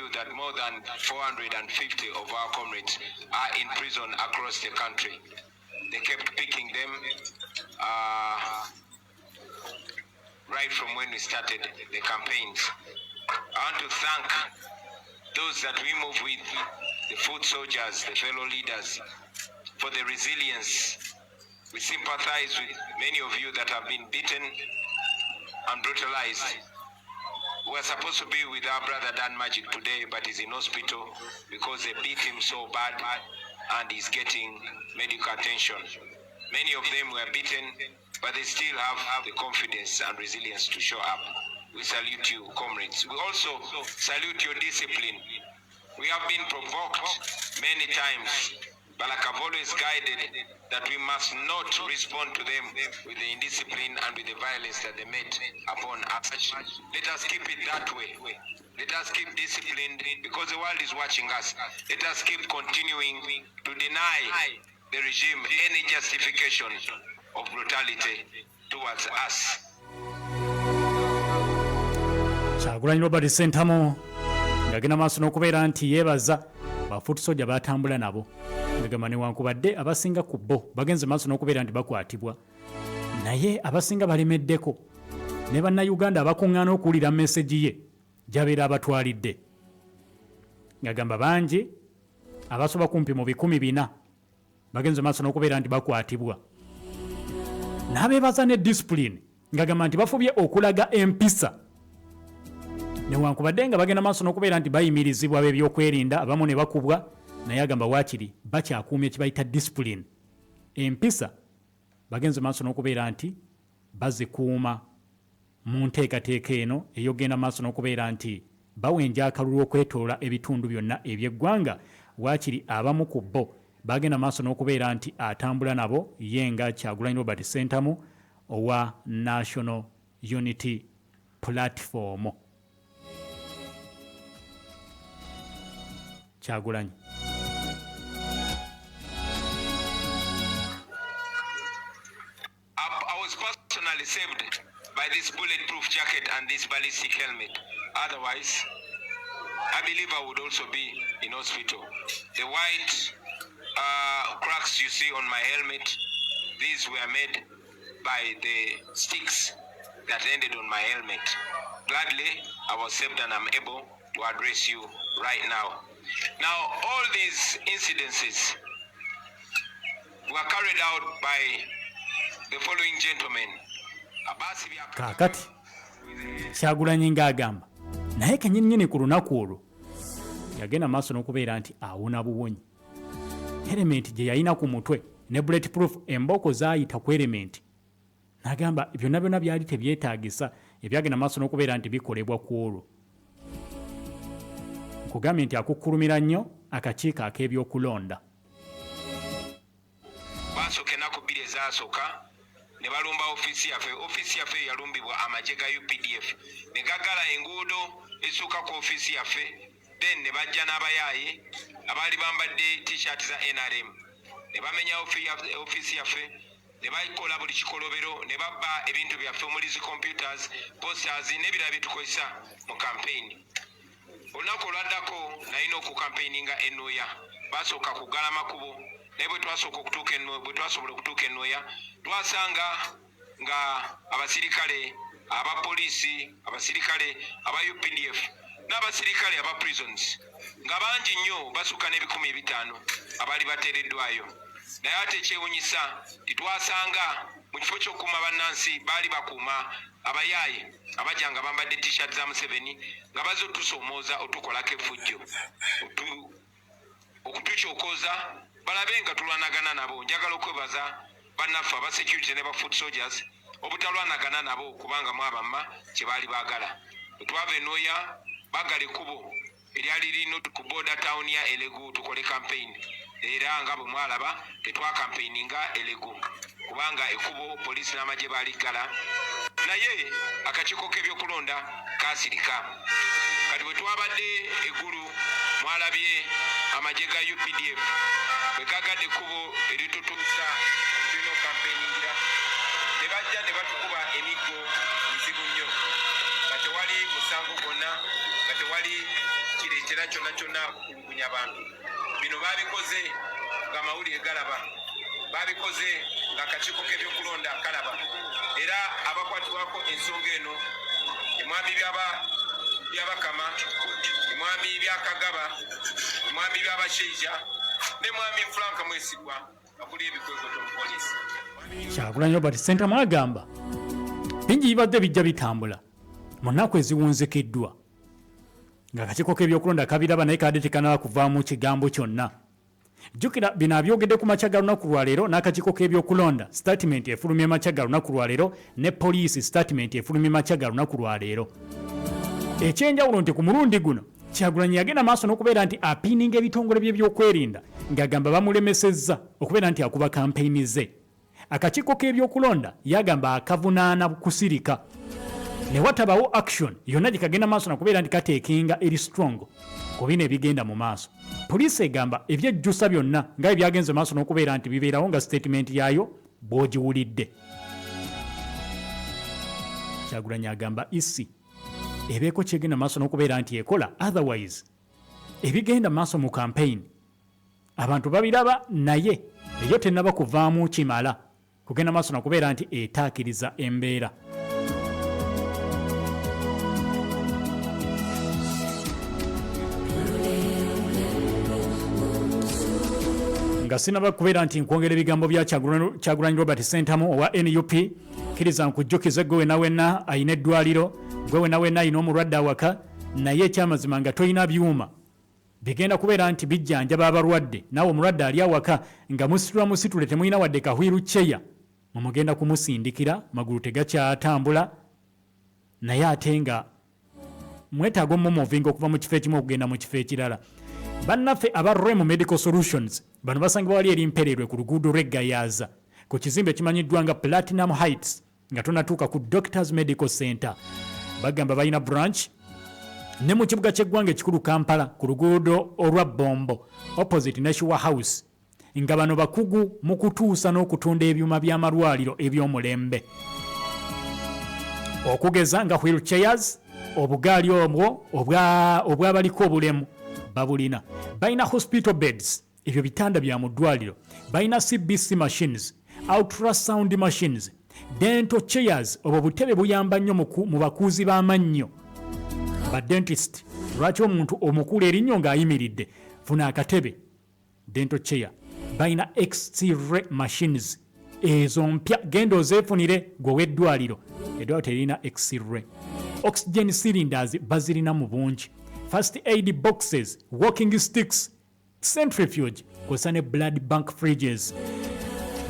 you that more than 450 of our comrades are in prison across the country. They kept picking them right from when we started the campaigns. I want to thank those that we move with, the foot soldiers, the fellow leaders, for the resilience. We sympathize with many of you that have been beaten and brutalized. We're supposed to be with our brother Dan Magic today, but he's in hospital because they beat him so bad and he's getting medical attention. Many of them were beaten, but they still have the confidence and resilience to show up. We salute you, comrades. We also salute your discipline. We have been provoked many times, but like I've always guided, that we must not respond to them with the indiscipline and with the violence that they made upon us. Let us keep it that way. Let us keep disciplined because the world is watching us. Let us keep continuing to deny the regime any justification of brutality towards us. Kyagulanyi Robert Sentamu ng'agenda maaso n'okubeera nti yeebaza bafuuti soja batambula nabo ngagamba newankubadde abasinga ku bo bagenze maaso n'okubeera nti bakwatibwa naye abasinga balemeddeko ne bannayuganda abakuŋŋaana okuwulira mesegi ye gy'abeera abatwalidde ng'agamba bangi abasoba kumpi mu 400 bagenze maaso n'okubeera nti bakwatibwa n'abeebaza ne disipulini ng'agamba nti bafubye okulaga empisa newankubadde nga bagenda maaso n'okubeera nti bayimirizibwa b'ebyokwerinda abamu ne bakubwa naye agamba waakiri bakyakuumya ekibayita disipulini empisa bagenze maaso n'okubeera nti bazikuuma mu nteekateeka eno eyogenda maaso n'okubeera nti bawenja akalulu okwetoola ebitundu byonna eby'eggwanga waakiri abamu ku bo bagenda maaso n'okubeera nti atambula nabo ye nga Kyagulanyi Robert Sentamu owa National Unity Platform. Kyagulanyi I was personally saved by this bulletproof jacket and this ballistic helmet. Otherwise, I believe I would also be in hospital. The white cracks you see on my helmet, these were made by the sticks that ended on my helmet. Gladly, I was saved and I'm able to address you right now. Now, all these incidences were carried out by the following gentlemen. Kakati Kyagulanyi ng'agamba naye kennyini ku lunaku olwo yagenda maaso n'okubeera nti awona buwonyi elementi gye yalina ku mutwe ne bulletproof embooko zaayita ku elementi n'agamba byonna byonna byali tebyetaagisa ebyagenda maaso n'okubeera nti bikolebwa ku olwo nkugambye nti akukkulumira nnyo akakiiko ak'ebyokulonda basooka ennaku 2 ezasooka ne balumba ofiisi yaffe yalumbibwa amagye ga UPDF ne gaggala enguudo essuuka ku ofiisi yaffe then ne bajja n'abayaaye abaali bambadde t-shirt za NRM ne bamenya ofiisi yaffe ne bayikola buli kikolobero ne babba ebintu byaffe omuli zi computers posters n'ebirala bye tukozesa mu campaign. Olunaku olwaddako nalina okukampeininga Ennoya basooka kuggala makubo naye bwe twasobola okutuuka Ennoya twasanga nga abasirikale abapoliisi abasirikale aba UPDF n'abasirikale aba prisons nga bangi nnyo basuka n'500 abaali bateereddwayo naye ate ekyewunyisa titwasanga mu kifo ky'okukuuma bannansi baali bakuuma abayaaye abajja nga bambadde t-shirt za Museveni nga baza otusoomooza otukolako effujjo okutukyokooza balabe nga tulwanagana nabo. Njagala okwebaza bannaffe aba security ne ba foot soldiers obutalwanagana nabo kubanga mwabamma kye baali baagala. Twava Ennoya baagala ekkubo eryali lino ku border town ya Elegu tukole campaign era nga bwe mwalaba tetwakampeininga Elegu kubanga ekkubo poliisi n'amagye baaligala naye akakiiko k'ebyokulonda kaasirika. Kati bwe twabadde eggulu mwalabye amagye ga UPDF bwe gagadde ekkubo eritutuusa tulina okampeiningira ne bajja ne batukuba emiggo mizibu nnyo nga tewali musango gwonna nga tewali kire baletera kyonna kyonna kulugunya abantu. Bino babikoze nga mawulire galaba, babikoze nga akakiiko k'ebyokulonda kalaba, era abakwatibwako ensonga eno emwami byabakama, emwami byakagaba, emwami byabashaija ne mwami Frank Mwesigwa akuli ebikwekoto mu poliisi. Kyagulanyi Robert Ssentamu agamba bingi bibadde bijja bitambula mu nnaku eziwunzikiddwa nga akakiiko k'ebyokulonda kabiraba naye kadde tekanaba kuvaamu kigambo kyonna. Jjukira bino abyogedde ku makya ga lunaku lwaleero n'akakiiko k'ebyokulonda statement efulumya makya ga lunaku lwaleero ne poliisi statement efulumya makya ga lunaku lwaleero. Ekyenjawulo nti ku mulundi guno Kyagulanyi yagenda maaso n'okubeera nti apiininga ebitongole by'ebyokwerinda ng'agamba bamulemesezza okubeera nti akuba kampeyini ze. Akakiiko k'ebyokulonda yagamba akavunaana kusirika ne watabawo action yonna gye kagenda maaso n'okubeera nti kateekinga eri strong ku bino ebigenda mu maaso. Poliisi egamba ebyejjusa byonna nga ebyagenze maaso n'okubeera nti bibeerawo nga statement yaayo bw'ogiwulidde. Kyagulanyi agamba isi ebeeko kyegenda maaso n'okubeera nti ekola, otherwise ebigenda maaso mu campaign abantu babiraba naye eyo tennaba kuvaamu kimala kugenda maaso n'okubeera nti etaakiriza embeera. Nga sinaba kubeera nti nkwongera ebigambo bya Kyagulanyi Robert Ssentamu owa NUP kkiriza nkujjukize gwe wena wena ayina eddwaliro, gwe wena wena ayina omulwadde awaka, naye ekyamazima nga toyina byuma bigenda kubeera nti bijjanjaba abalwadde, naawe omulwadde ali awaka nga musitule temulina wadde kahwiru kyeya, mumugenda kumusindikira magulu tegakyatambula naye ate nga mwetaaga omumovinga okuva mu kifo ekimu okugenda mu kifo ekirala. Bannaffe aba Remo Medical Solutions bano basangibwa wali eri Mpererwe ku luguudo lw'Eggayaaza ku kizimbe ekimanyiddwa nga Platinum Heights nga tonatuuka ku Doctors Medical Center. Bagamba balina branch ne mu kibuga ky'eggwanga ekikulu Kampala ku luguudo olwa Bombo opposite National House, nga bano bakugu mu kutuusa n'okutunda ebyuma by'amalwaliro eby'omulembe okugeza nga wheelchairs, obugaali obwo obwabaliko obulemu babulina. Balina hospital beds, ebyo bitanda bya mu ddwaliro. Balina CBC machines, ultrasound machines, dental chairs, obwo butebe buyamba nnyo mu bakuuzi b'amannyo ba dentist. Lwaki omuntu omukulu erinnyo ng'ayimiridde funa akatebe dental chair. Balina X-ray machines, ezo mpya genda ozeefunire gwe w'eddwaliro. Eddwaliro terina X-ray. Oxygen cylinders bazirina mu bungi. First aid boxes, walking sticks, centrifuge, kw'ossa ne blood bank fridges.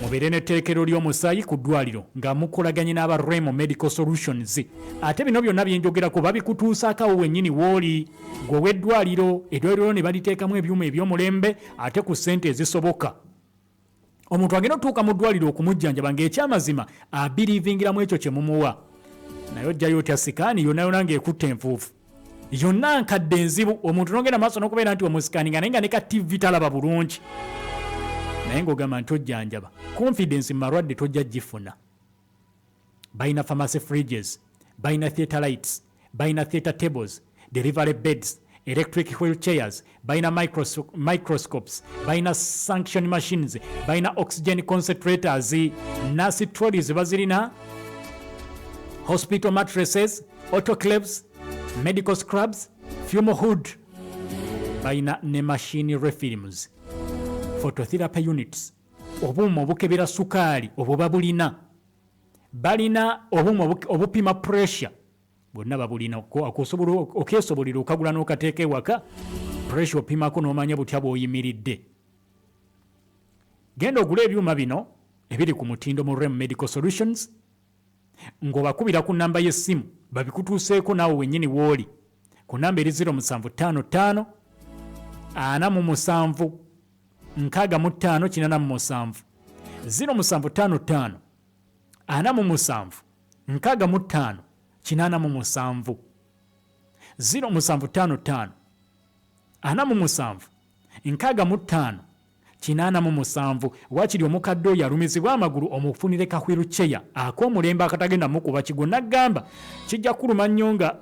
Mubeere n'etterekero ly'omusaayi ku ddwaliro nga mukolaganye n'aba Remo Medical Solutions. Ate bino byonna bye njogerako babikutuusaako awo wennyini w'oli gwe w'eddwaliro. Eddwaliro ne baliteekamu ebyuma eby'omulembe ate ku ssente ezisoboka. Omuntu agenda otuuka mu ddwaliro okumujjanjaba ng'ekyamazima abiriivingiramu ekyo kye mumuwa. Naye ojjayo otya sikaani yonna yonna ng'ekutta enfuufu. Yonna nkadde enzibu, omuntu n'ogenda maaso n'okubeera nti omusikaaninga naye nga ne ka TV talaba bulungi. Naye ng'ogamba nti ojjanjaba, confidence mu malwadde tojja gifuna. Balina pharmacy fridges, balina theatre lights, balina theatre tables, delivery beds, electric wheelchairs, balina microscopes, balina suction machines, balina oxygen concentrators, nurse trolleys bazirina, hospital mattresses, autoclaves, medical scrubs, fume hood, balina ne machine refilms, phototherapy units, obuuma obukebera sukaali obwo babulina. Balina obuuma obupima pressure bwonna babulina. Okeesobolera okagula n'okateeka ewaka, pressure opimako n'omanya butya bw'oyimiridde. Genda ogula ebyuma bino ebiri ku mutindo mu Remo Medical Solutions ng'obakubira ku nnamba y'essimu babikutuuseeko naawe wennyini w'oli ku nnamba eri 0755 47 65 0755 47 65 87 0755 47 65 87. Waakiri omukadde oyo alumizibwa amagulu omufunire kahwiru kyeya ak'omulembe akatagenda mukuba kigo. N'agamba kijja kuluma nnyo nga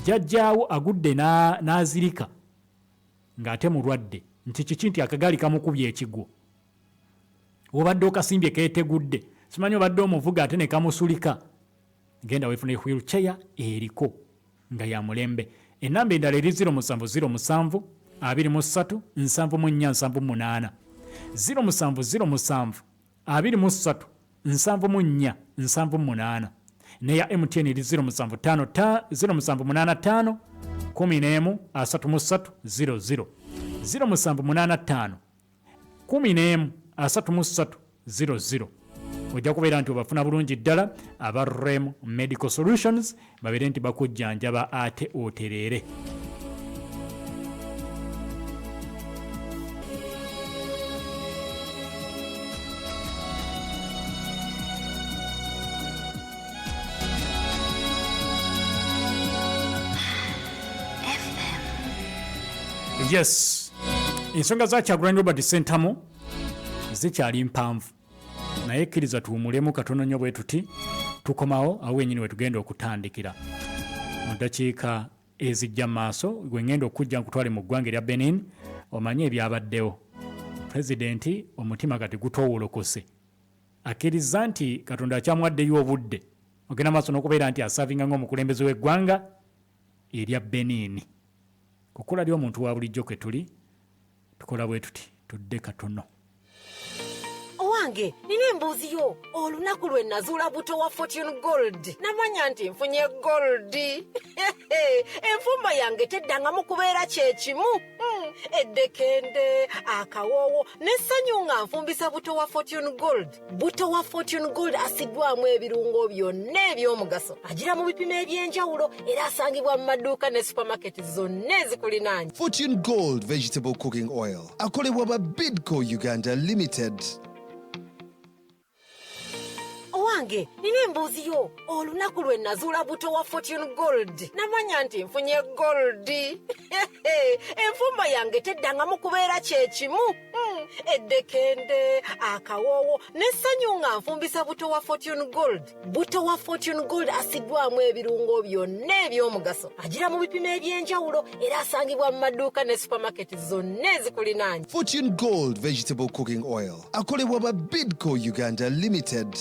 jjajjaawo agudde n'azirika ng'ate mulwadde nti kiki nti akagaali kamukubye ekigwo obadde okasimbye keetegudde simanyi obadde omuvuga ate ne kamusulika genda weefune wheelchair eriko nga ya mulembe. Ennamba endala eri 0707 23 74 0707 23 74 neya MTN eri 0785 11 33 0785 11 33 ojja kubeera nti obafuna bulungi ddala aba REM Medical Solutions babeere nti bakujjanjaba ate otereere. Yes, ensonga za Kyagulanyi Robert Ssentamu zikyali mpanvu naye kkiriza tuwumulemu katono nnyo bwe tuti tukomawo awo wenyini we tugenda okutandikira mu ddakiika ezijja mu maaso gwe ngenda okujja nkutwale mu ggwanga erya Benin omanye ebyabaddewo. Pulezidenti omutima kati gutowolokose akkiriza nti Katonda akyamuwaddeyo obudde ogenda maaso n'okubeera nti asaavinga ng'omukulembeze w'eggwanga erya Benin. Kukula lyo omuntu wa bulijjo kwe tuli tukola bwe tuti tudde katono. Owange nina embuuzi yo olunaku lwe nazuula buto wa Fortune Gold namanya nti nfunye gold enfumba yange teddangamu kubeera kyekimu eddekende akawoowo n'essanyu nga nfumbisa buto wa Fortune Gold. Buto wa Fortune Gold asiddwamu ebirungo byonna eby'omugaso agira mu bipimo eby'enjawulo era asangibwa mu maduuka ne supermarket zonna ezikulinaanye. Fortune Gold Vegetable Cooking Oil akolebwa ba Bidco Uganda Limited. Owange nina embuuzi yo olunaku lwe nazuula buto wa Fortune Gold namanya nti nfunye gold enfumba yange teddangamu kubeera kyekimu eddekende akawoowo n'essanyu nga nfumbisa buto wa Fortune Gold. Buto wa Fortune Gold asiddwamu ebirungo byonna eby'omugaso agira mu bipimo eby'enjawulo era asangibwa mu maduuka ne supermarket zonna ezikulinaanye. Fortune Gold Vegetable Cooking Oil akolebwa ba Bidco Uganda Limited.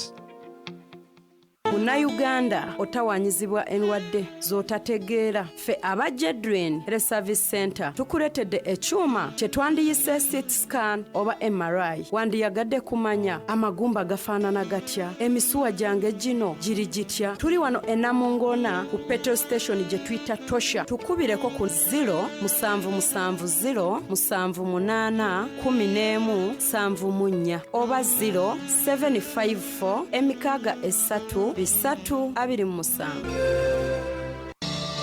Munnayuganda otawanyizibwa endwadde z'otategeera. Ffe aba Jedwin Health Service Center tukuletedde ekyuma kye twandiyise CT scan oba MRI. Wandiyagadde kumanya amagumba gafaanana gatya, emisuwa gyange gino giri gitya. Tuli wano e Namungona ku petrol station gye tuyita Tosha. Tukubireko ku 0770781174 oba 0754 emikaaga esatu 327.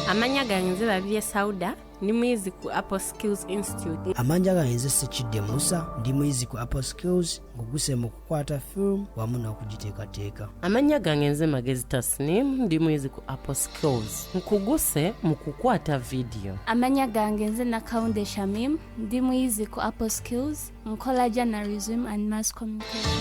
Amanya gange nze Babirye Sauda ndi muyizi ku Apple Skills Institute. Amanja gange nze Sekidde Musa ndi muyizi ku Apple Skills nguguse mu kukwata film wamu n'okugiteekateeka. Amanya gange nze Magezi Tasnim ndi muyizi ku Apple Skills nkuguse mu kukwata video. Amanya gange nze Nakaunde Shamim ndi muyizi ku Apple Skills nkola journalism and mass communication.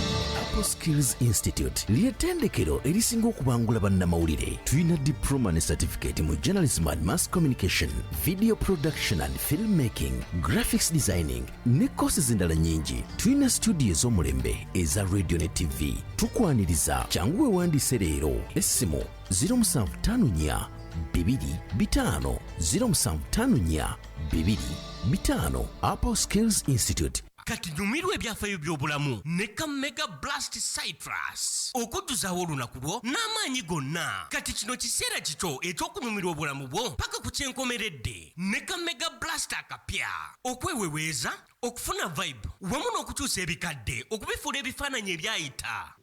Apple Skills Institute ly'ettendekero erisinga okubangula bannamawulire. Tulina diploma ne certificate mu journalism and mass communication, video production and filmmaking, graphics designing ne courses endala nyingi. Tulina studio ez'omulembe eza radio ne TV. Tukwaniriza kyangu wewandiise leero essimu 0754 225 0754 225. Apple Skills Institute. Kati numirwe ebyafaayo by'obulamu ne Mega Blast Citrus okudduzawo olunaku lwo n'amaanyi gonna. Kati kino kiseera kito eky'okunumirwa obulamu bwo paka ku kyenkomeredde ne Mega Blast akapya okweweweeza okufuna vibe wamu n'okukyusa ebikadde okubifuula ebifaananyi ebyayita.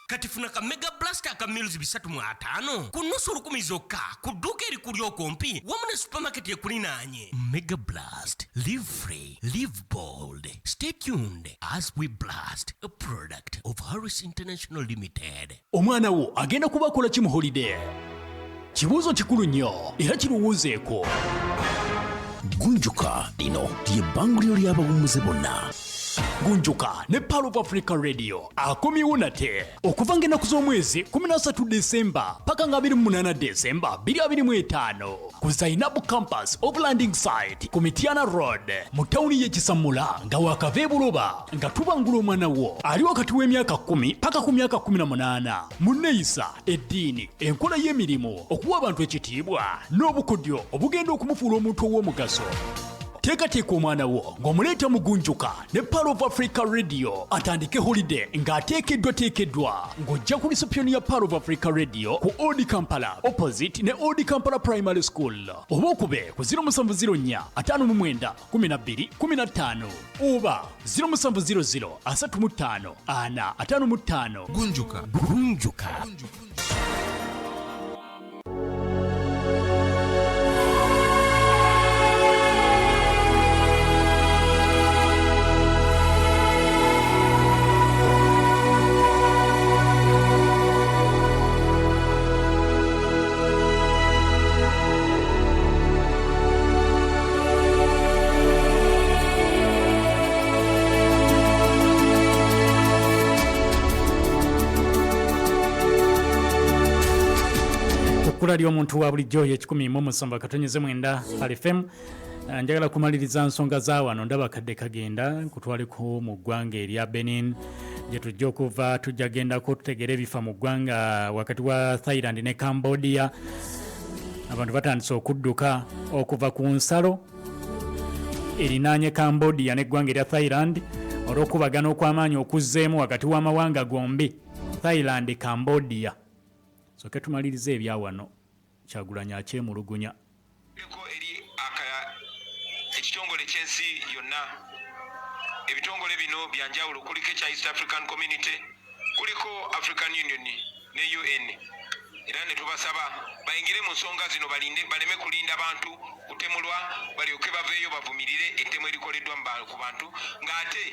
Kati funa Mega Blast aka meals 350 ku nusu 10 zokka ku dduuka erikuli okumpi wamu ne supermarket ekulinaanye. Mega Blast, live free, live bold. Stay tuned as we blast, a product of Harris International Limited. Omwana wo agenda kubakola ki mu holiday? Kibuuzo kikulu nnyo era kiruwuuzeeko. Gunjuka lino ly'ebbanguliro ly'abawummuze bonna. Gunjuka ne Power of Africa Radio akomyewo nate okuva ng'ennaku z'omwezi 13 December paka nga 28 December 2025 ku Zainabu Campus of Landing Site ku Mityana Road mu tawuni y'e Kisamula nga wakava e Buloba nga tubangula omwana wo ali wakati w'emyaka 10 paka ku myaka 18 mu nneeyisa eddiini enkola y'emirimu okuwa abantu ekitiibwa n'obukodyo obugenda okumufuula omuntu ow'omugaso. Teekateeka omwana wo ng'omuleeta mu Gunjuka ne Power of Africa Radio atandike holiday ng'ateekeddwa ng'ojja ku reception ya Power of Africa Radio ku Old Kampala opposite ne Old Kampala Primary School oba okube ku 0704 59 12 15 oba 0700 35 455. Gunjuka. Kula ly'omuntu wa bulijjo ye 107.9 FM. Njagala kumaliriza nsonga za wano ndaba kadde kagenda kutwaliko mu ggwanga erya Benin gye tujja okuva tujja gendako tutegera ebifa mu ggwanga wakati wa Thailand ne Cambodia. Abantu batandise okudduka okuva ku nsalo erinaanye Cambodia n'eggwanga erya Thailand olw'okubagana okw'amaanyi okuzzeemu wakati w'amawanga gombi Thailand Cambodia. Soke tumalirize ebya wano Kyagulanyi akyemulugunya. Ekitongole ky'ensi yonna ebitongole bino byanjawulo kuliko ekya East African Community kuliko African Union ne UN era ne tubasaba bayingire mu nsonga zino baleme kulinda abantu kutemulwa balyoke baveeyo bavumirire ettemu erikoleddwa ku bantu ng'ate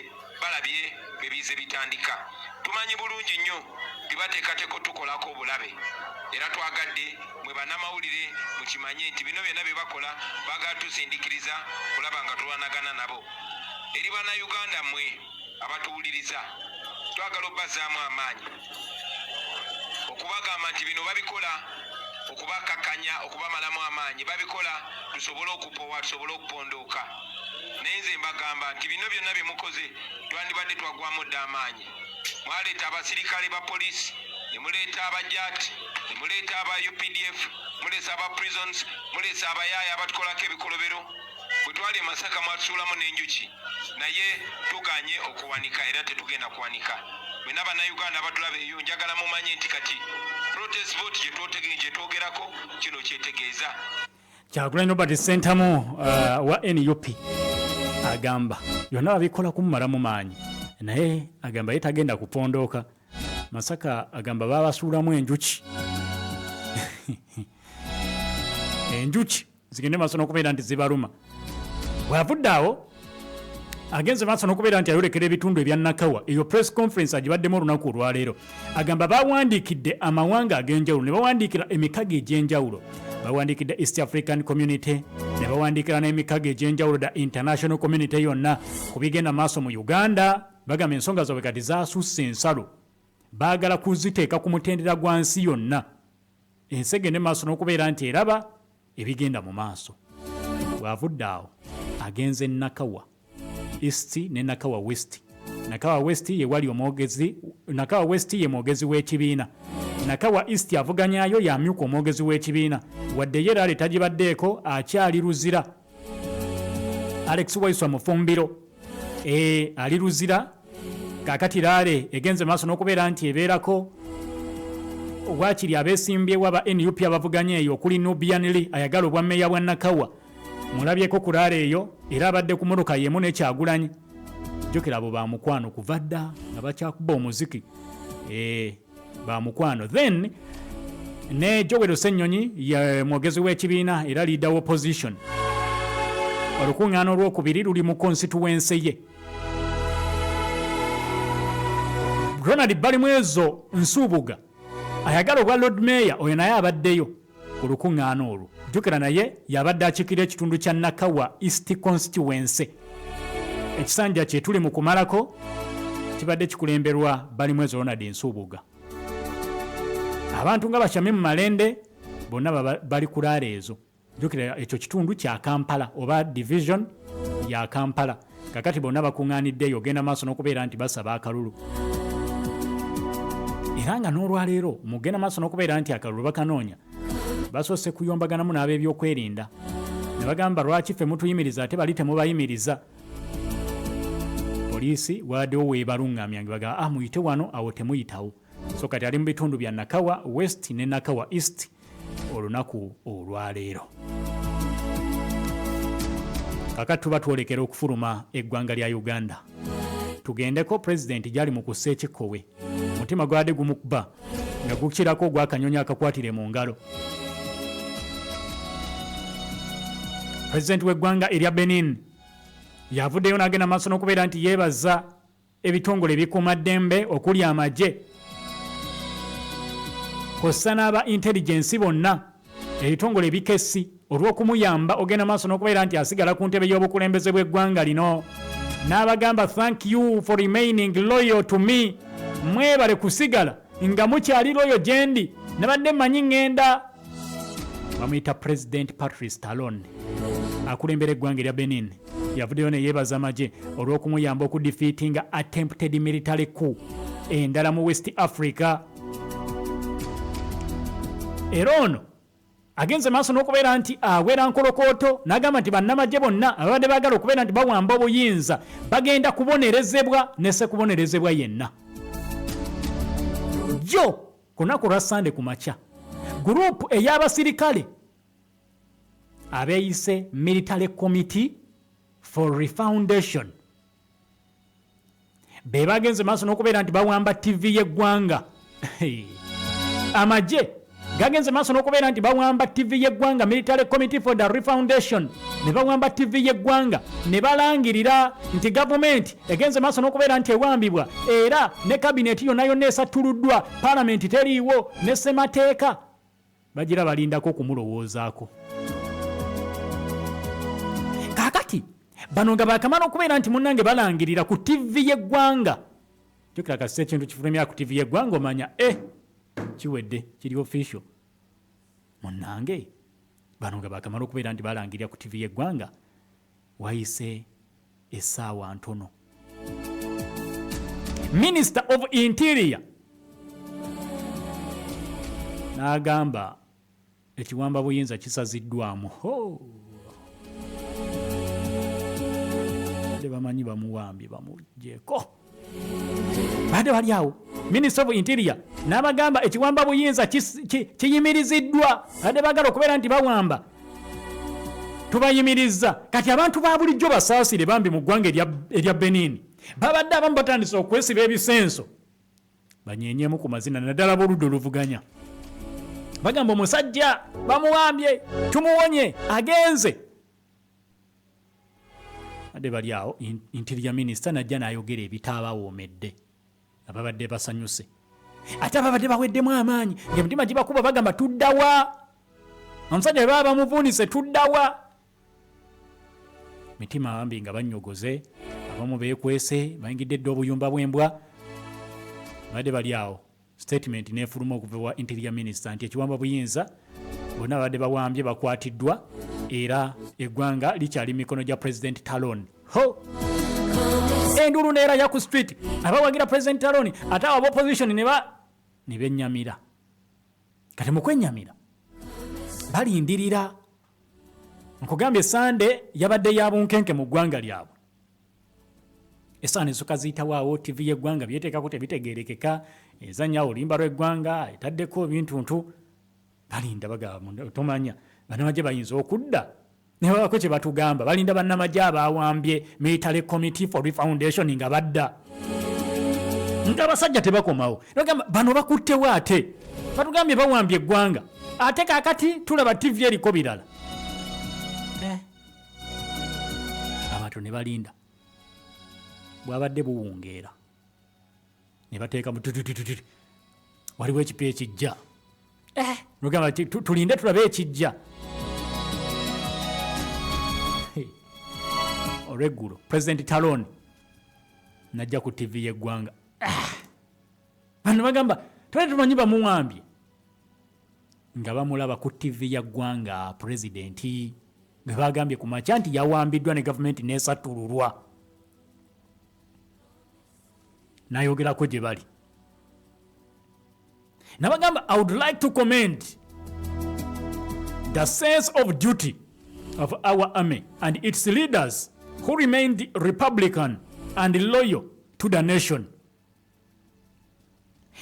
balabye bebize bitandika. Tumanyi bulungi nnyo bibateekateko tukolako obulabe era twagadde mwe bannamawulire mukimanye nti bino byonna bye bakola baagala tusindikiriza kulaba nga tulwanagana nabo. Eri bannayuganda mmwe abatuwuliriza twagala obbazaamu amaanyi okubagamba nti bino babikola okubakakanya okubamalamu amaanyi babikola tusobole okupowa tusobole okupondooka. Naye nze mbagamba nti bino byonna bye mukoze twandibadde twagwamu dda amaanyi. Mwaleeta abasirikale ba poliisi ne muleeta abajaati ne muleeta aba UPDF muleeta aba prisons muleeta abayaaya abatukolako ebikolobero. Bwe twali e Masaka mwatusuulamu n'enjuki naye tuganye okuwanika era tetugenda kuwanika. Mwena bannayuganda abatulaba eyo njagala mumanye nti kati protest vote gye twogerako kino kyetegeeza. Kyagulanyi Robert Sentamu wa NUP agamba byonna babikola kumumalamu maanyi naye agamba yetagenda kupondooka. Masaka agamba babasuulamu enjuki enjuki zigende maaso n'okubeera nti zibaluma. Bw'avudde awo agenze maaso n'okubeera nti ayolekera ebitundu ebya Nakawa eyo press conference agibaddemu olunaku olwaleero. Agamba bawandiikidde amawanga ag'enjawulo ne bawandiikira emikago egy'enjawulo. Bawandiikidde East African Community ne bawandiikira n'emikago egy'enjawulo da international community yonna ku bigenda maaso mu Uganda. Bagamba ensonga zaabwe kati zaasusse ensalo baagala kuziteeka ku mutendera gwa nsi yonna ensi egende maaso n'okubeera nti eraba ebigenda mu maaso. Bw'avudde awo agenze Nakawa East ne Nakawa West. Nakawa West ye wali omwogezi, Nakawa West ye mwogezi w'ekibiina. Nakawa East avuganyaayo yamyuka omwogezi w'ekibiina wadde ye laale tagibaddeeko akyali luzira. Alex Waiswa Mufumbiro ali luzira kakati laale egenze maaso n'okubeera nti ebeerako obwakiri abeesimbyewo aba NUP abavuganya eyo okuli Nubian ayagala obwa mmeeya bwa Nakawa. Mulabyeko ku laale eyo era abadde ku mmotoka yemu ne Kyagulanyi. Jjukira abo ba mukwano kuva dda nga bakyakuba omuziki ba mukwano. Then ne Joel Ssennyonyi ye mwogezi w'ekibiina era leader of opposition. Olukuŋŋaano olwokubiri luli mu constituency ye. Ronald Balimwezo Nsubuga ayagala obwa Lord Mayor oyo naye abaddeyo ku lukuŋŋaano olwo. Jjukira naye yabadde akiikirira ekitundu kya Nakawa East constituency. ekisanja kye tuli mu kumalako kibadde kikulemberwa Balimwezi Ronald Nsubuga. Abantu nga Bashami mu Malende bonna bali kulaala ezo. Jukira ekyo kitundu kya Kampala oba division ya Kampala. Kakati bonna bakuŋŋaaniddeyo ogenda maaso n'okubeera nti basaba akalulu. Era nga n'olwaleero mugenda maaso n'okubeera nti akalulu bakanoonya. Basoose kuyombaganamu n'ab'ebyokwerinda. Ne bagamba lwaki ffe mutuyimiriza ate bali temubayimiriza. Poliisi waddewo weebaluŋŋamya bagamba muyite wano awo temuyitawo. So kati ali mu bitundu bya Nakawa West ne Nakawa East olunaku olwaleero. Kakati tuba twolekera okufuluma eggwanga lya Uganda. Tugendeko Pulezidenti gyali mu kussa ekikkowe. Mutima gwadde gumukuba nga gukirako gwakanyonyi akakwatire mu ngalo. Pulezidenti w'eggwanga erya Benin yavuddeyo n'agenda maaso n'okubeera nti yeebaza ebitongole ebikuuma ddembe okuli amagye kw'ossa n'aba intelligence bonna ebitongole ebikessi olw'okumuyamba ogenda maaso n'okubeera nti asigala ku ntebe y'obukulembeze bw'eggwanga lino. N'abagamba thank you for remaining loyal to me. Mwebale kusigala nga mukyali loyo gyendi nabadde mmanyi ŋŋenda. Bamuyita President Patrice Talon akulembera eggwanga erya Benin. Yavuddeyo ne yeebaza amagye olw'okumuyamba okudefeatinga attempted military coup endala mu West Africa. Era ono agenze maaso n'okubeera nti awera nkolokooto n'agamba nti bannamagye bonna ababadde baagala okubeera nti bawamba obuyinza bagenda kubonerezebwa ne sekubonerezebwa yenna. Jo ku lunaku lwa Sande ku makya gurupu ey'abasirikale abeeyise Military Committee for Refoundation be bagenze maaso n'okubeera nti bawamba TV y'eggwanga. Amagye gagenze maaso n'okubeera nti bawamba TV y'eggwanga Military Committee for the Refoundation ne bawamba TV y'eggwanga ne balangirira nti gavumenti egenze maaso n'okubeera nti ewambibwa era ne kabineti yonna yonna esatuluddwa palamenti teriiwo ne ssemateeka bagira balindako okumulowoozaako. Kaakati bano nga bakamala okubeera nti munnange balangirira ku TV y'eggwanga. Jukira kasise ekintu kifulumya ku TV y'eggwanga omanya kiwedde kiri official. Munnange bano nga bakamala okubeera nti balangirira ku TV y'eggwanga wayise essaawa ntono. Minister of Interior n'agamba ekiwamba buyinza kisaziddwamu. Bamanyi bamuwambye bamugyeko badde bali awo. Minister of Interior n'abagamba ekiwamba buyinza kiyimiriziddwa badde bagala okubeera nti bawamba tubayimiriza. Kati abantu ba bulijjo basaasire bambi mu ggwanga erya Benin babadde abamu batandise okwesiba ebisenso banyenyemu ku mazina naddala b'oludda oluvuganya. Bagamba omusajja bamuwambye tumuwonye agenze. Badde bali awo Interior Minister najja n'ayogera ebitaabawoomedde ababadde basanyuse ate ababadde baweddemu amaanyi ng'emitima gibakuba bagamba tuddawa omusajja baba bamuvuunise tuddawa. Mitima bambi nga bannyogoze abamu beekwese bayingidde dde obuyumba bw'embwa. Badde bali awo statement n'efuluma okuva wa Interior Minister nti ekiwamba buyinza bonna babadde bakwatiddwa era eggwanga likyali mikono gya President Talon. Endulu neera ya ku street abawagira President Talon ate abo opposition ne bennyamira. Kati mu kwennyamira balindirira nkugambye Sande yabadde ya bunkenke mu ggwanga lyabwe. Esaana ensooka ziyitawaawo TV y'eggwanga byeteekako tebitegeerekeka ezannya oluyimba lw'eggwanga etaddeko ebintuntu balinda bagamba tomanya bannamagye bayinza okudda ne babako kye batugamba balinda bannamagye abawambye Military Committee for Refoundation nga badda nga abasajja tebakomawo bagamba bano bakuttewo ate batugambye bawambye eggwanga ate kaakati tulaba TV eriko birala. Abantu ne balinda bwabadde buwungeera ne bateeka waliwo ekipi ekijja nogamba tulinde tulabe ekijja. olweggulo President Talon najja ku TV y'eggwanga bantu bagamba twali tumanyi bamuwambye nga bamulaba ku TV ya ggwanga pulezidenti nga bagambye ku makya nti yawambiddwa ne gavumenti n'esatululwa n'ayogerako gye bali nabagamba I would like to commend the sense of duty of our army and its leaders who remained Republican and loyal to the nation.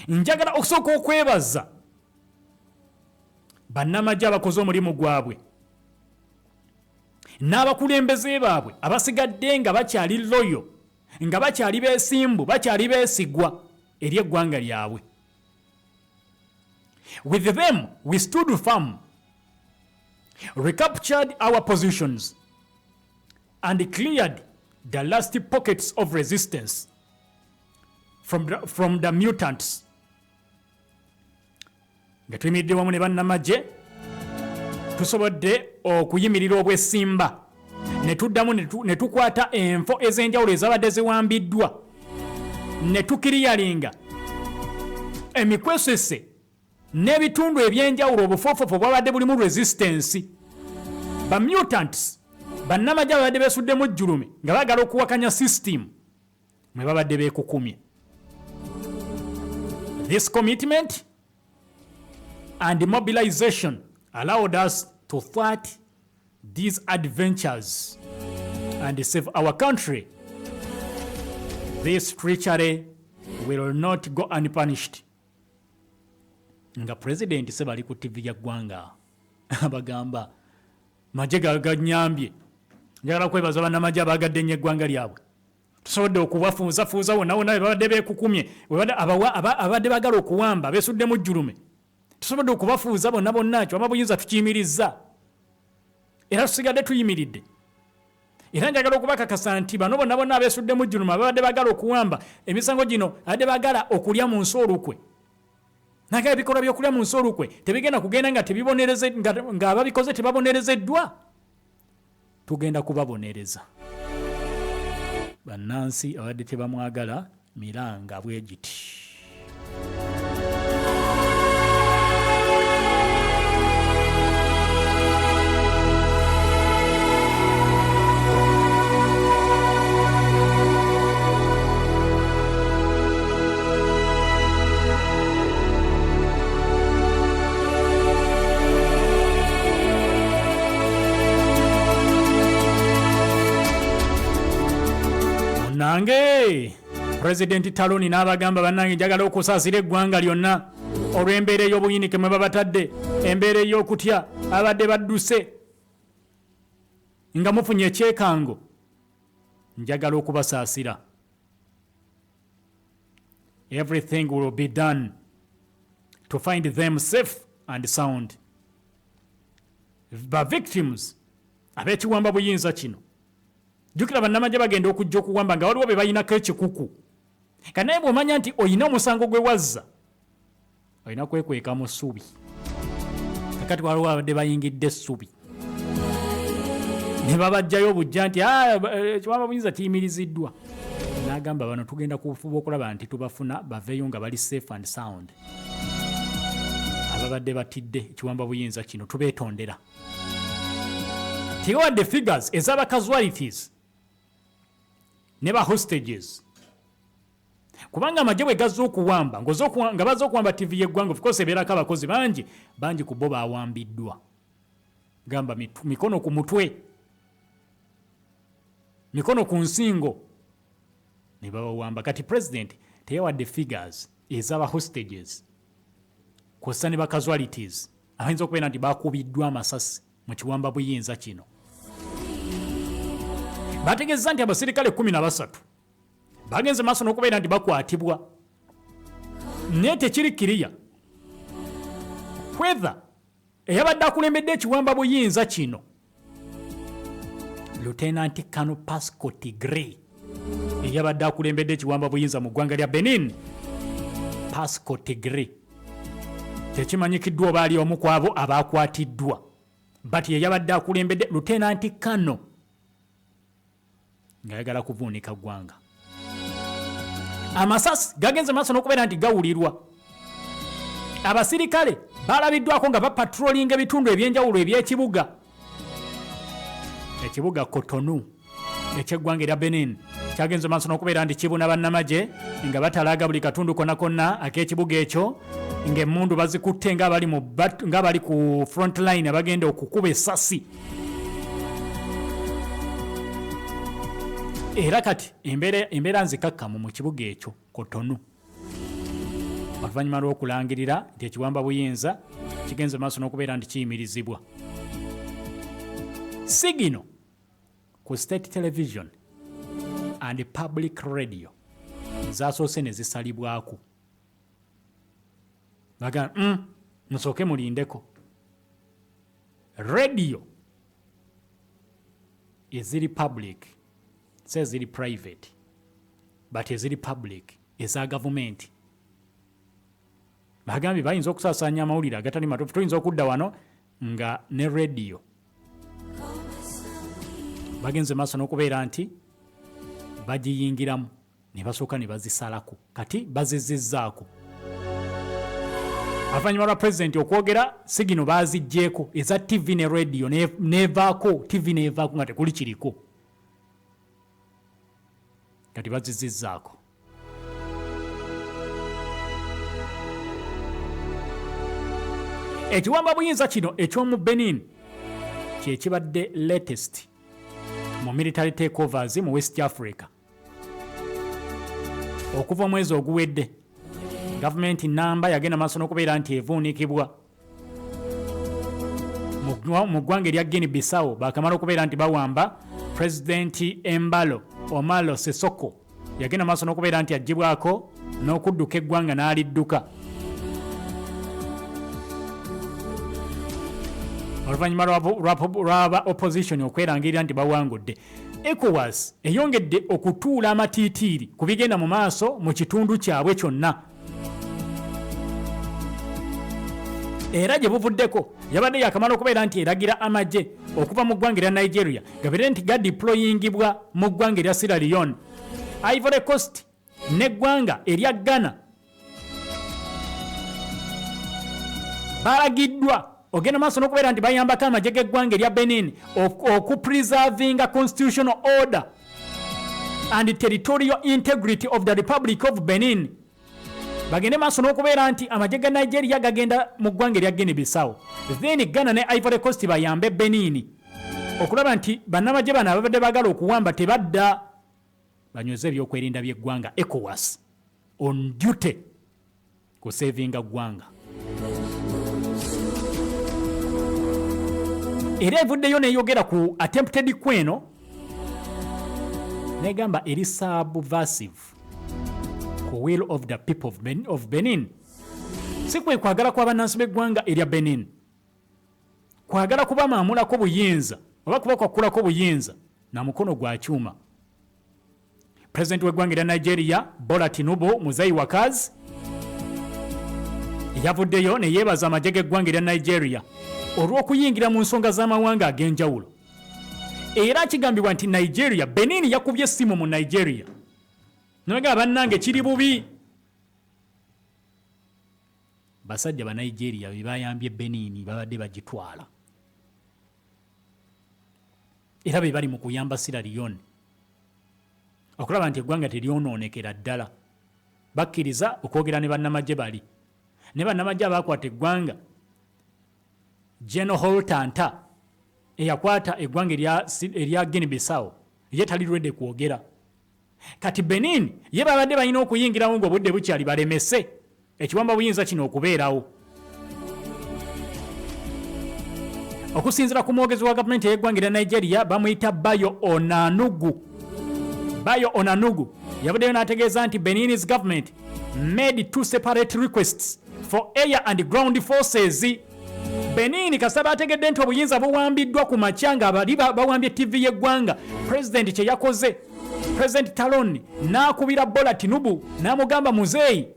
Njagala okusooka okwebaza bannamagye abakoze omulimu gwabwe n'abakulembeze baabwe abasigadde nga bakyali loyal nga bakyali beesimbu bakyali beesigwa eri eggwanga lyabwe. With them we stood firm, recaptured our positions and cleared the last pockets of resistance from the mutants. Nga tuyimiridde wamu ne bannamagye tusobodde okuyimirira obwesimba ne tuddamu ne tukwata enfo ez'enjawulo ezabadde ziwambiddwa ne tukiriyalinga emikwesese n'ebitundu ebyenjawulo obufoofofo bwabadde bulimu resistance. Ba mutants bannamagye babadde beesuddemu jjulume nga baagala okuwakanya system mwe babadde beekukumye. This commitment and mobilization allowed us to thwart these adventures and save our country. This treachery will not go unpunished. Nga president se bali ku TV ya ggwanga abagamba magye ganyambye njagala kwebaza bannamagye abagadde nnyo eggwanga lyabwe tusobodde okubafuuzafuuza wonna wonna babadde beekukumye abadde bagala okuwamba beesuddemu jjulume tusobodde okubafuuza bonna bonna kyama buyinza tukiyimirizza era tusigadde tuyimiridde era njagala okubakakasa nti bano bonna bonna abeesuddemu jjulume abadde bagala okuwamba emisango gino abadde bagala okulya mu nsi olukwe naga ebikolwa by'okulya mu nsi olukwe tebigenda kugenda nga tebibonereze nga ababikoze tebabonerezeddwa. Tugenda kubabonereza bannansi abadde tebamwagala miranga bwe giti. Nange President Taloni n'abagamba bannange njagala okusaasira eggwanga lyonna olw'embeera ey'obuyinike mwe babatadde, embeera ey'okutya abadde badduse nga mufunye ekyekango, njagala okubasaasira. Everything will be done to find them safe and sound. Ba victims ab'ekiwamba buyinza kino jukira bannamagye bagenda okujja okuwamba nga waliwo be bayinako ekikuku. Kanaye bw'omanya nti oyina omusango gwe wazza olina kwekweka mu ssubi. Kakati waliwo abadde bayingidde essubi ne babajjayo obujja nti ekiwamba buyinza kiyimiriziddwa. N'agamba bano tugenda kufuba okulaba nti tubafuna baveeyo nga bali safe and sound. Ababadde batidde ekiwamba buyinza kino tubeetondera. Tiwadde figures ez'aba casualties ne ba hostages. Kubanga amagye bwe gazza okuwamba nga bazza okuwamba TV y'eggwanga, of course ebeerako abakozi bangi ku bo baawambiddwa. Gamba mikono ku mutwe, mikono ku nsingo ne babawamba. Kati president teyawadde figures ez'aba hostages kw'ossa ne ba casualties ayinza okubeera nti bakubiddwa amasasi mu kiwamba buyinza kino. Bategeeza nti abasirikale 13 bagenze maaso n'okubeera nti bakwatibwa, naye tekiri kiriya whether eyabadde akulembedde ekiwamba buyinza kino Lieutenant Colonel Pascal Tigray, eyabadde akulembedde ekiwamba buyinza mu ggwanga lya Benin. Pascal Tigray tekimanyikiddwa oba ali omu ku abo abaakwatiddwa, but yeyabadde akulembedde Lieutenant Colonel ngayagala kuvuunika ggwanga. Amasasi gagenze maaso n'okubeera nti gawulirwa. Abasirikale balabiddwako nga bapatrollinga ebitundu ebyenjawulo eby'ekibuga. Ekibuga Cotonou eky'eggwanga erya Benin kyagenze maaso n'okubeera nti kibuna bannamagye nga batalaaga buli katundu konna konna ak'ekibuga ekyo, ng'emmundu bazikutte ng'abali ku front line abagenda okukuba essasi. Era kati embeera nzikakkamu mu kibuga ekyo Cotonou. Oluvannyuma lw'okulangirira nti ekiwamba buyinza kigenze maaso n'okubeera nti kiyimirizibwa. Sigino ku State Television and Public Radio zasoose ne zisalibwako. Baga musooke mulindeko. Radio eziri public eziri private but eziri public eza government. Bagambye bayinza okusaasaanya amawulire agatali matuufu. Tuyinza okudda wano nga ne radio bagenze maaso n'okubeera nti bagiyingiramu ne basooka ne bazisalako, kati bazizizzaako. Avannyuma lwa pulezidenti okwogera, Sigino baaziggyeko eza TV ne radio neevaako, TV neevaako nga tekuli kiriko, kati bazizizzaako. Ekiwamba buyinza kino eky'omu Benin kye kibadde latest mu military takeovers mu West Africa. Okuva omwezi oguwedde, gavumenti namba yagenda maaso n'okubeera nti evuunikibwa. Mu ggwanga erya Guinea-Bissau baakamala okubeera nti bawamba Pulezidenti Embalo Omalo Sissoco yagenda maaso n'okubeera nti aggyibwako n'okudduka eggwanga n'alidduka. Oluvannyuma lw'aba opposition okwerangirira nti bawangudde, ECOWAS eyongedde okutuula amatiitiiri ku bigenda mu maaso mu kitundu kyabwe kyonna. Era gye buvuddeko yabadde yakamala okubeera nti eragira amagye okuva mu ggwanga erya Nigeria gabeere nti gadeployingibwa mu ggwanga erya Sierra Leone, Ivory Coast n'eggwanga erya Ghana. Balagiddwa ogenda maaso n'okubeera nti bayambako amagye g'eggwanga erya Benin okupreservinga constitutional order and territorial integrity of the Republic of Benin. Bagende maaso n'okubeera nti amagye ga Nigeria gagenda mu ggwanga erya Guinea-Bissau, then Ghana ne Ivory Coast bayambe Benin okulaba nti bannamagye bano ababadde baagala okuwamba tebadda, banyweze ebyokwerinda by'eggwanga. ECOWAS on duty kusevinga ggwanga. Era evuddeyo neeyogera ku attempted kweno negamba eri subversive ku will of the people of Benin. Si kwe kwagala kw'abannansi b'eggwanga erya Benin, kwagala kubamaamulako buyinza oba kubakwakulako buyinza na mukono gwa kyuma. Pulezidenti w'eggwanga erya Nigeria Bola Tinubu muzayi wakazi yavuddeyo ne yeebaza amagye g'eggwanga erya Nigeria olw'okuyingira mu nsonga z'amawanga ag'enjawulo. Era kigambibwa nti Nigeria, Benin yakubye essimu mu Nigeria nabagamba bannange kiri bubi. Basajja ba Nigeria be bayambye Benin babadde bagitwala, era be bali mu kuyamba Sierra Leone okulaba nti eggwanga teryonoonekera ddala. Bakkiriza okwogera ne bannamagye bali ne bannamagye abaakwata eggwanga. General Tanta eyakwata eggwanga erya Guinea-Bissau ye talirwedde kwogera. Kati Benin ye babadde balina okuyingirawo ng'obudde bukyali balemese ekiwamba buyinza kino okubeerawo. Okusinziira ku mwogezi wa gavumenti y'eggwanga erya Nigeria bamuyita Bayo Onanugu. Bayo Onanugu yabaddeyo n'ategeeza nti Benin's government made 2 separate requests for air and ground forces. Benin kasaba ategedde nti obuyinza buwambiddwa ku makya nga bali bawambye TV y'eggwanga. Pulezidenti kye yakoze, Pulezidenti Talon n'akubira Bola Tinubu n'amugamba muzeeyi,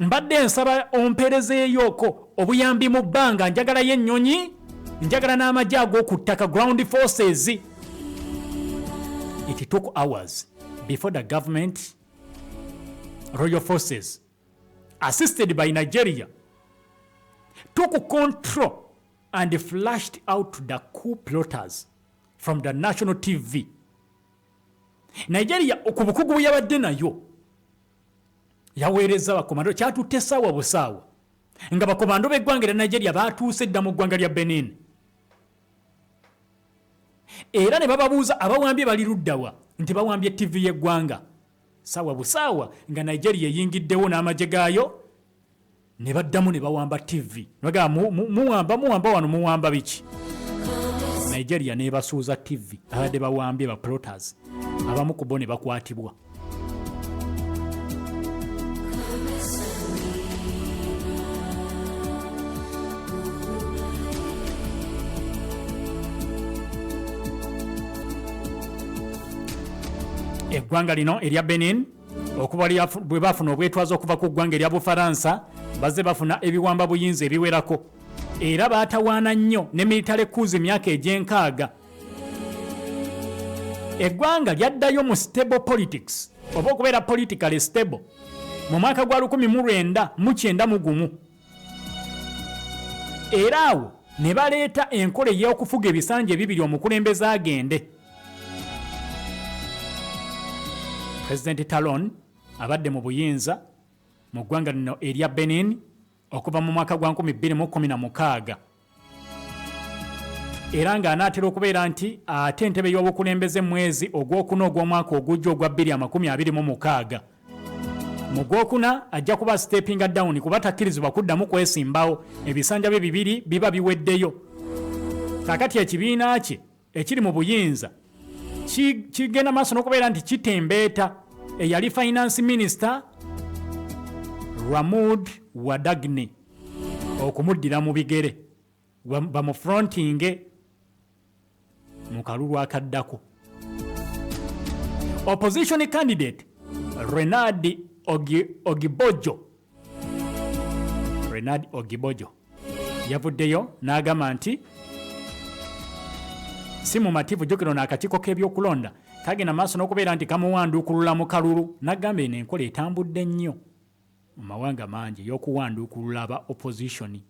mbadde nsaba omperezeeyoko obuyambi mu bbanga, njagala y'ennyonyi, njagala n'amagye ag'oku ttaka ground forces. It took hours before the government, royal forces, assisted by Nigeria, took control and flashed out the coup plotters from the national TV. Nigeria okubukugu yabadde nayo yaweereza bakomando kyatutte ssaawa busaawa nga bakomando b'eggwanga lya Nigeria baatuuse dda mu ggwanga lya Benin. Era ne bababuuza abawambye bali luddawa nti bawambye TV y'eggwanga. Ssaawa busaawa nga Nigeria eyingiddewo n'amagye gaayo ne baddamu ne bawamba TV. Bagamba muwamba wano muwamba biki? Nigeria ne basuuza TV abadde bawambye ba plotters. Abamu ku bo ne bakwatibwa. Eggwanga lino erya Benin okuba bwe bafuna obwetwazo okuva ku ggwanga erya Bufaransa bazze bafuna ebiwamba buyinza ebiwerako era baatawaana nnyo ne military coups emyaka egy'enkaaga. Eggwanga lyaddayo mu stable politics oba okubeera politically stable mu mwaka gwa 1991 era awo ne baleeta enkola ey'okufuga ebisanja ebibiri omukulembeze agende. President Talon abadde mu buyinza mu ggwanga lino erya Benin okuva mu mwaka gwa 2016 era ng'anaatera okubeera nti ate entebe y'obukulembeze mwezi ogwokuna ogw'omwaka ogujja ogwa 2026. Mu gwokuna ajja kuba stepping down kuba takkirizibwa kuddamu kwesimbawo ebisanja bye bibiri biba biweddeyo. Kakati ekibiina kye ekiri mu buyinza kigenda maaso n'okubeera nti kitembeeta eyali finance minister Ramud Wadagne okumuddira mu bigere bamufrontinge mu kalulu akaddako. Opposition candidate Renard Ogibojo yavuddeyo n'agamba nti si mumativu jjukiro n'akakiiko k'ebyokulonda kagenda maaso n'okubeera nti kamuwanduukulula mu kalulu. N'agamba eno enkola etambudde nnyo mu mawanga mangi y'okuwanduukulula aba opposition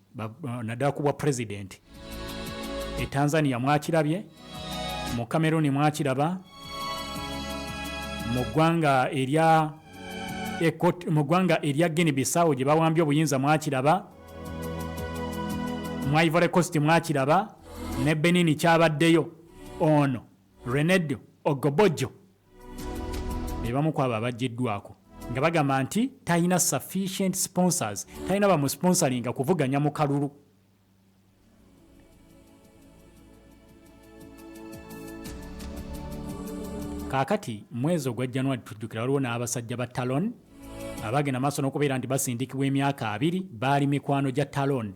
naddala ku bwa president. E Tanzania mwakirabye, mu Cameroon mwakiraba, mu ggwanga erya Guinea-Bissau gye bawambye obuyinza mwakiraba, mu Ivory Coast mwakiraba, ne Benin kyabaddeyo. Ono Renard Ogibojo be bamu ku abo abaggiddwako nga bagamba nti talina sufficient sponsors, talina bamusponsoringa kuvuganya mu kalulu. Kaakati mwezi ogwa January tujjukira waliwo n'abasajja ba Talon abagenda maaso n'okubeera nti basindikibwa emyaka 2 baali mikwano gya Talon.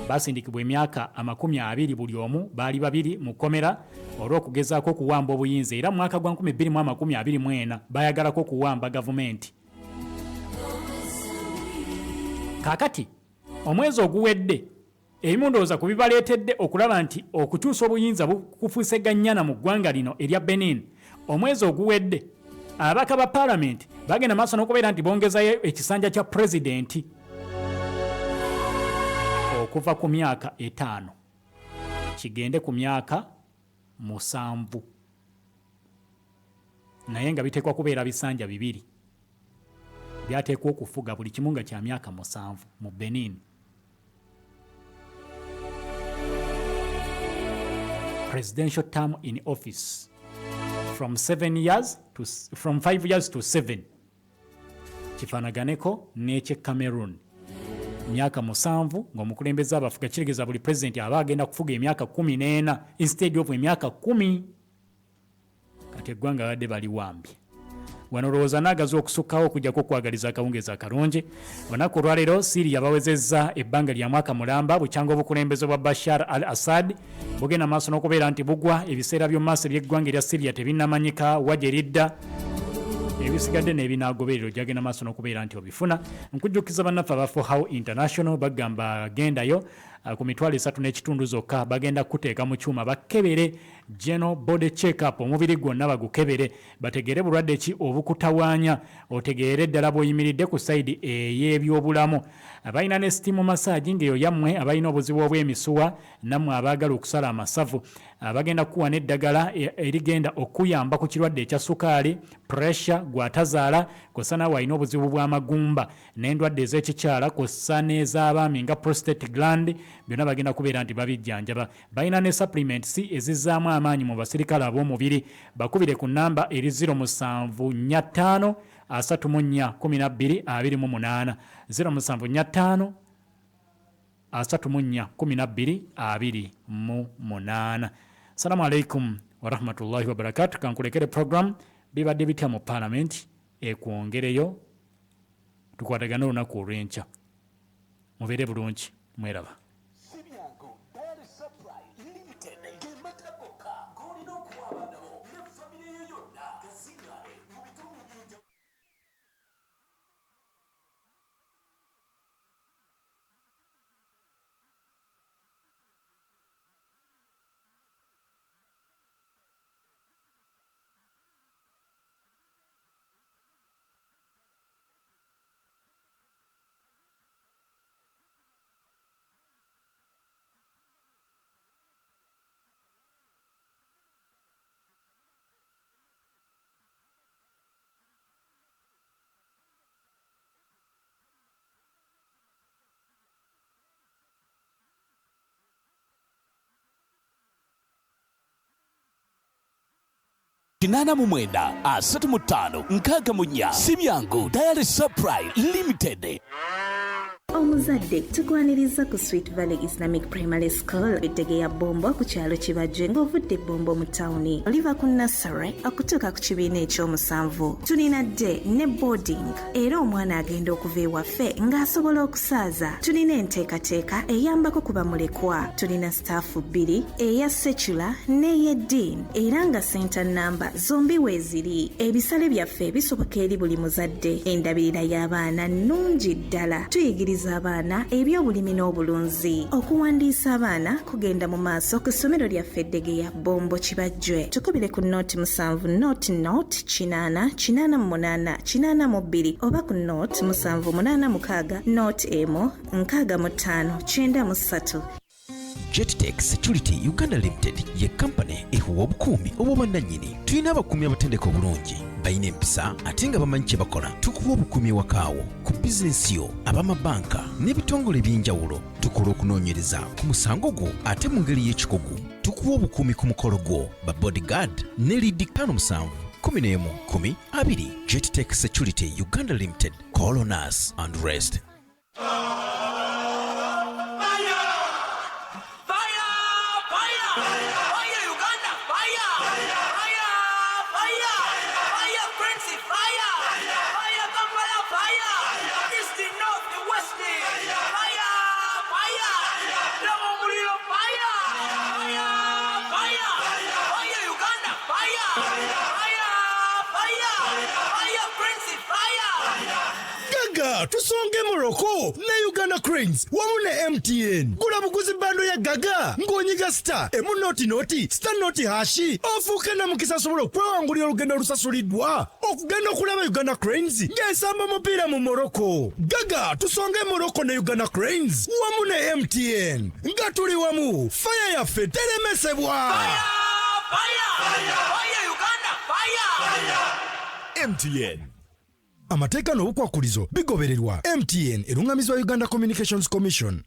Basindikibwa emyaka 20 buli omu, baali 2 mu kkomera olw'okugezaako okuwamba obuyinza era mu mwaka gwa 2024 bayagalako okuwamba gavumenti. Kaakati omwezi oguwedde ebimu ndowooza ku bibaleetedde okulaba nti okukyusa obuyinza bukufuuseganyana mu ggwanga lino erya Benin. Omwezi oguwedde ababaka ba paalamenti bagenda maaso n'okubeera nti bongezayo ekisanja kya pulezidenti okuva ku myaka 5 kigende ku myaka 7 naye nga biteekwa kubeera bisanja 2 byateekwa okufuga buli kimu nga kya myaka 7 mu Benin. Presidential term in office from 5 years to 7 kifaanaganeko n'ekye Cameroon. Myaka 7 ng'omukulembeze abafuga kiregeza buli president aba agenda kufuga emyaka 14 instead of emyaka 10. Kati eggwanga badde bali wambye. Wano lowooza n'agaza okusukkawo okujjako okwagaliza akawungeezi akalungi. Olunaku olwaleero Syria bawezezza ebbanga lya mwaka mulamba bukyanga obukulembeze bwa Bashar al-Assad bugenda maaso n'okubeera nti bugwa ebiseera by'omumaaso by'eggwanga erya Syria tebinnamanyika wa gye lidda. Ebisigadde n'ebinaagoberero gyagenda maaso n'okubeera nti obifuna. Nkujjukiza bannaffe aba For How International bagamba gendayo ku mitwalo 3 n'ekitundu zokka bagenda kuteeka mu kyuma bakebere general body check up omubiri gwonna bagukebere bategere bulwadde ki obukutawaanya otegeere ddala bw'oyimiridde ku sayidi ey'ebyobulamu abalina ne steam massage ng'eyo yammwe abalina obuzibu obw'emisuwa nammwe abaagala okusala amasavu bagenda kukuwa n'eddagala erigenda okuyamba ku kirwadde ekya sukaali pressure gwatazaala kw'ossa naawe alina obuzibu bw'amagumba n'endwadde ez'ekikyala kw'ossa n'ez'abaami nga prostate gland byonna bagenda kubeera nti babijjanjaba balina ne supplements ezizzaamu amaanyi mu basirikale ab'omubiri bakubire ku nnamba eri 0745 34 12 28 0745 34 12 28. Salamu alaikum wa rahmatullahi wa barakatuh. Kankulekere program bibadde bitya mu parliament ekwongereyo tukwatagana olunaku olw'enkya mubeere bulungi mweraba. Kinana mumwenda asatu mutano nkaga munya Simyangu Diary Supply Limited. Omuzadde tukwaniriza ku Sweet Valley Islamic Primary School etegeya bombo ku kyalo kibajje ng'ovudde bombo mu tawuni oliva ku nursery okutuuka ku kibiina ekyomusanvu tulina dde ne boarding era omwana agenda okuva ewaffe ng'asobola okusaaza tulina enteekateeka eyambako kuba mulekwa tulina staafu 2 eya secular n'ey'eddiini era nga center namba zombi weeziri ebisale byaffe bisoboka eri buli muzadde endabirira y'abaana nnungi ddala tuyigiriza abaana ebyobulimi n'obulunzi okuwandiisa abaana kugenda mu maaso ku ssomero lyaffe Eddegeya Bombo Kibajjwe tukubire ku note 7 note 8888 oba ku note 786 note emo 6593. Jettech Security Uganda Limited ye company ehuwa obukuumi obw'obwannannyini. Tulina abakuumi abatendeka obulungi balina empisa ate nga bamanyi kye bakola. Tukuwa obukuumi ewakaawo ku bizinensi yo ab'amabanka n'ebitongole eby'enjawulo. Tukola okunoonyereza ku musango gwo ate mu ngeri y'ekikugu. Tukuwa obukuumi ku mukolo gwo ba bodyguard ne lead 5 7 11 10 Jettech Security Uganda Limited. Call on us and rest. Tusonge Morocco na Uganda Cranes wamu ne MTN. Gula buguzi bando ya gaga ngonyiga star noti star noti hashi ofuuke na mukisa sobola okwewangulira olugendo olusasulidwa okugenda okulaba Uganda Cranes ng'esamba mupiira mu Morocco. Gaga tusonge Morocco ne Uganda Cranes wamu ne MTN nga tuli wamu fire yaffe teremesebwa. MTN. Amateeka n'obukwakulizo bigobererwa. MTN erungamizwa Uganda Communications Commission.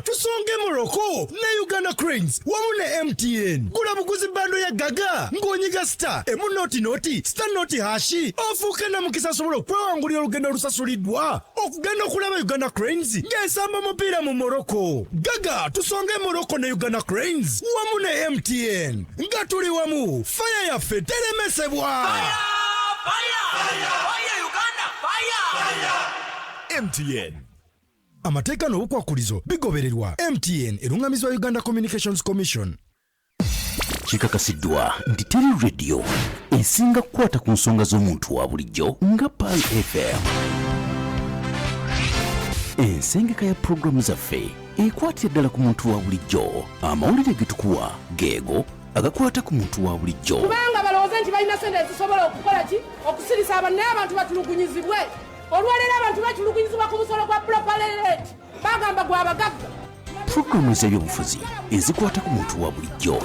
Tusonge Morocco ne Uganda Uganda Cranes wamu ne MTN. Gula buguzi bando ya gaga ng'onyiga star emu noti star noti hashi ofuuke na mukisa sobola okwewangulira olugendo olusasulidwa okugenda okulaba Uganda Cranes ng'esamba mupiira mu Morocco. Gaga tusonge Morocco ne Uganda Cranes wamu ne MTN nga tuli wamu fire yaffe teremesebwa. MTN. Amateeka n'obukwakulizo bigobererwa. MTN erungamizwa Uganda Communications Commission. Kikakasiddwa nti teri radio esinga kukwata ku nsonga z'omuntu wa bulijjo nga Pal FM. Ensengeka ya programu zaffe ekwatira ddala ku muntu wa bulijjo. Amawulire ge tukuwa geego agakwata ku muntu wa bulijjo. Kubanga balowooza nti balina sente ezisobola okukola ki okusirisa abantu batulugunyizibwe. Olwaleero abantu batulugunyizibwa ku musolo gwa propalet bagamba gwa bagagga. Programu ez'ebyobufuzi ezikwata ku muntu wa bulijjo.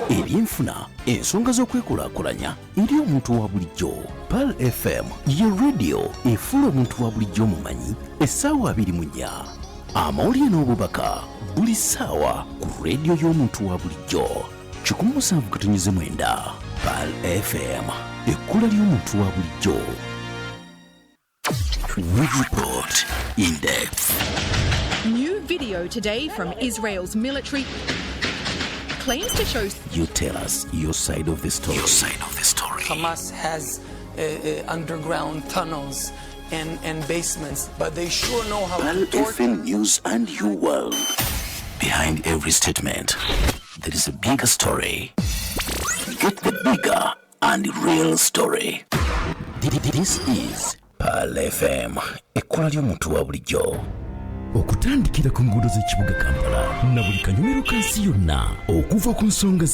Ebyenfuna, ensonga z'okwekulaakulanya eri omuntu wa bulijjo. Pal FM ye radio efuula omuntu wa bulijjo omumanyi essaawa 24. Amawulire n'obubaka buli ssaawa ku radio y'omuntu wa bulijjo. 17.9 Pal FM ekkula ly'omuntu wa bulijjo. We report in depth. New video today from Israel's military claims to show. You tell us your side of the story. Hamas has underground tunnels and basements, but they sure know how Pal to torture. FM News and your world. Behind every statement, there is a bigger story. Get the bigger and real story. This is Pal FM, ekkola ly'omuntu wa bulijjo. Okutandikira ku nguudo z'ekibuga Kampala na buli kanyomero ka nsi yonna okuva ku nsonga